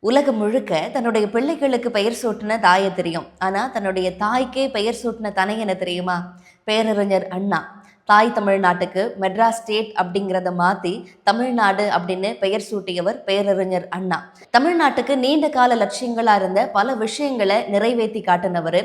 உலகம் முழுக்க தன்னுடைய பிள்ளைகளுக்கு பெயர் சூட்டின தாயை தெரியும். ஆனா தன்னுடைய தாய்க்கே பெயர் சூட்டின தனையன தெரியுமா? பேரறிஞர் அண்ணா. தாய் தமிழ்நாட்டுக்கு மெட்ராஸ் ஸ்டேட் அப்படிங்கிறத மாற்றி தமிழ்நாடு அப்படின்னு பெயர் சூட்டியவர் பேரறிஞர் அண்ணா. தமிழ்நாட்டுக்கு நீண்ட கால லட்சியங்களாக இருந்த பல விஷயங்களை நிறைவேற்றி காட்டினவர்.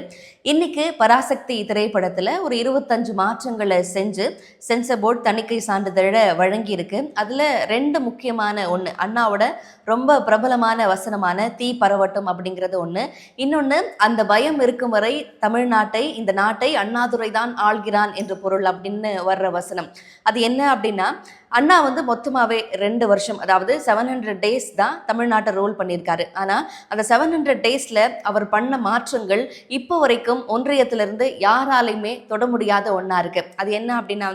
இன்னைக்கு பராசக்தி திரைப்படத்தில் ஒரு 25 மாற்றங்களை செஞ்சு சென்சர் போர்ட் தணிக்கை சான்றிதழை வழங்கியிருக்கு. அதில் 2 முக்கியமான ஒன்று, அண்ணாவோட ரொம்ப பிரபலமான வசனமான தீ பரவட்டும் அப்படிங்கிறது ஒன்று. இன்னொன்று, அந்த பயம் இருக்கும் வரை தமிழ்நாட்டை, இந்த நாட்டை அண்ணாதுரை தான் ஆள்கிறான் என்று பொருள் அப்படின்னு வர்ற வசனம். அது என்ன அப்படின்னா, அண்ணா மொத்தமாகவே 2 வருஷம், அதாவது 700 டேஸ் தான் தமிழ்நாட்டை ரோல் பண்ணியிருக்காரு. ஆனால் அந்த 700 டேஸில் அவர் பண்ண மாற்றங்கள் இப்போ வரைக்கும் ஒன்றியத்திலிருந்து யாராலையுமே தொட முடியாத ஒன்றா இருக்குது. அது என்ன அப்படின்னா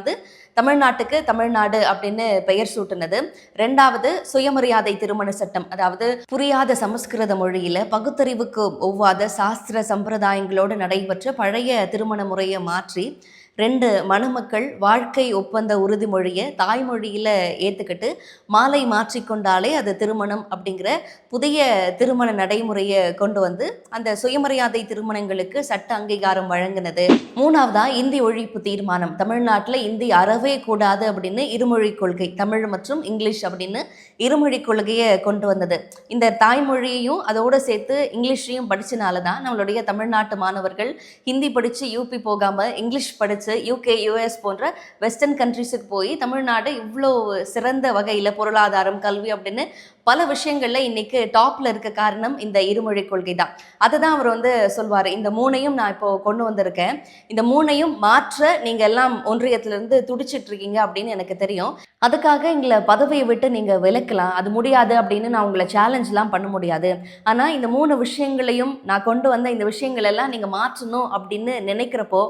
தமிழ்நாட்டுக்கு தமிழ்நாடு அப்படின்னு பெயர் சூட்டினது. 2வது, சுயமரியாதை திருமண சட்டம். அதாவது புரியாத சமஸ்கிருத மொழியில பகுத்தறிவுக்கு ஒவ்வாத சாஸ்திர சம்பிரதாயங்களோடு நடைபெற்ற பழைய திருமண முறையை மாற்றி 2 மணமக்கள் வாழ்க்கை ஒப்பந்த உறுதிமொழியை தாய்மொழியில் ஏற்றுக்கிட்டு மாலை மாற்றிக்கொண்டாலே அது திருமணம் அப்படிங்கிற புதிய திருமண நடைமுறையை கொண்டு அந்த சுயமரியாதை திருமணங்களுக்கு சட்ட அங்கீகாரம் வழங்கினது. 3வதா, இந்தி ஒழிப்பு தீர்மானம். தமிழ்நாட்டில் இந்தி அறவே கூடாது அப்படின்னு இருமொழி கொள்கை, தமிழ் மற்றும் இங்கிலீஷ் அப்படின்னு இருமொழி கொள்கையை கொண்டு வந்தது. இந்த தாய்மொழியையும் அதோடு சேர்த்து இங்கிலீஷையும் படிச்சனால தான் நம்மளுடைய தமிழ்நாட்டு மாணவர்கள் ஹிந்தி படித்து யூபி போகாமல் இங்கிலீஷ் படித்து UK US போன்ற வெஸ்டர்ன் கண்ட்ரிஸுக்கு போய் தமிழ்நாடு இவ்வளோ சிறந்த வகையில் பொருளாதாரம், கல்வி அப்படின்னு பல விஷயங்கள்ல இன்னைக்கு டாப்ல இருக்க காரணம் இந்த இருமொழி கொள்கை தான். அதை தான் அவர் சொல்வார். இந்த 3ஐயும் நான் இப்போ கொண்டு வந்திருக்கேன், இந்த 3ஐயும் மாற்ற நீங்க எல்லாம் ஒன்றியத்திலிருந்து துடிச்சிட்டு இருக்கீங்க அப்படின்னு எனக்கு தெரியும். அதுக்காக எங்களை பதவியை விட்டு நீங்க விலக்கலாம், அது முடியாது அப்படின்னு நான் உங்களை சேலஞ்செலாம் பண்ண முடியாது. ஆனால் இந்த 3 விஷயங்களையும் நான் கொண்டு வந்த இந்த விஷயங்கள் எல்லாம் நீங்க மாற்றணும் அப்படின்னு நினைக்கிறப்போ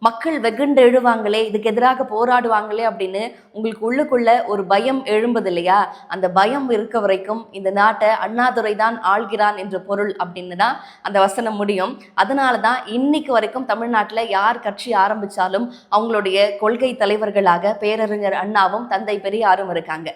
மக்கள் வெகுண்டு எழுவாங்களே, இதுக்கு எதிராக போராடுவாங்களே அப்படின்னு உங்களுக்கு உள்ளுக்குள்ள ஒரு பயம் எழும்புது இல்லையா? அந்த பயம் இருக்க வரைக்கும் இந்த நாட்டை அண்ணாதுரை தான் ஆள்கிறான் என்ற பொருள் அப்படின்னு தான் அந்த வசனம் முடியும். அதனால தான் இன்னைக்கு வரைக்கும் தமிழ்நாட்டில் யார் கட்சி ஆரம்பித்தாலும் அவங்களுடைய கொள்கை தலைவர்களாக பேரறிஞர் அண்ணாவும் தந்தை பெரியாரும் இருக்காங்க.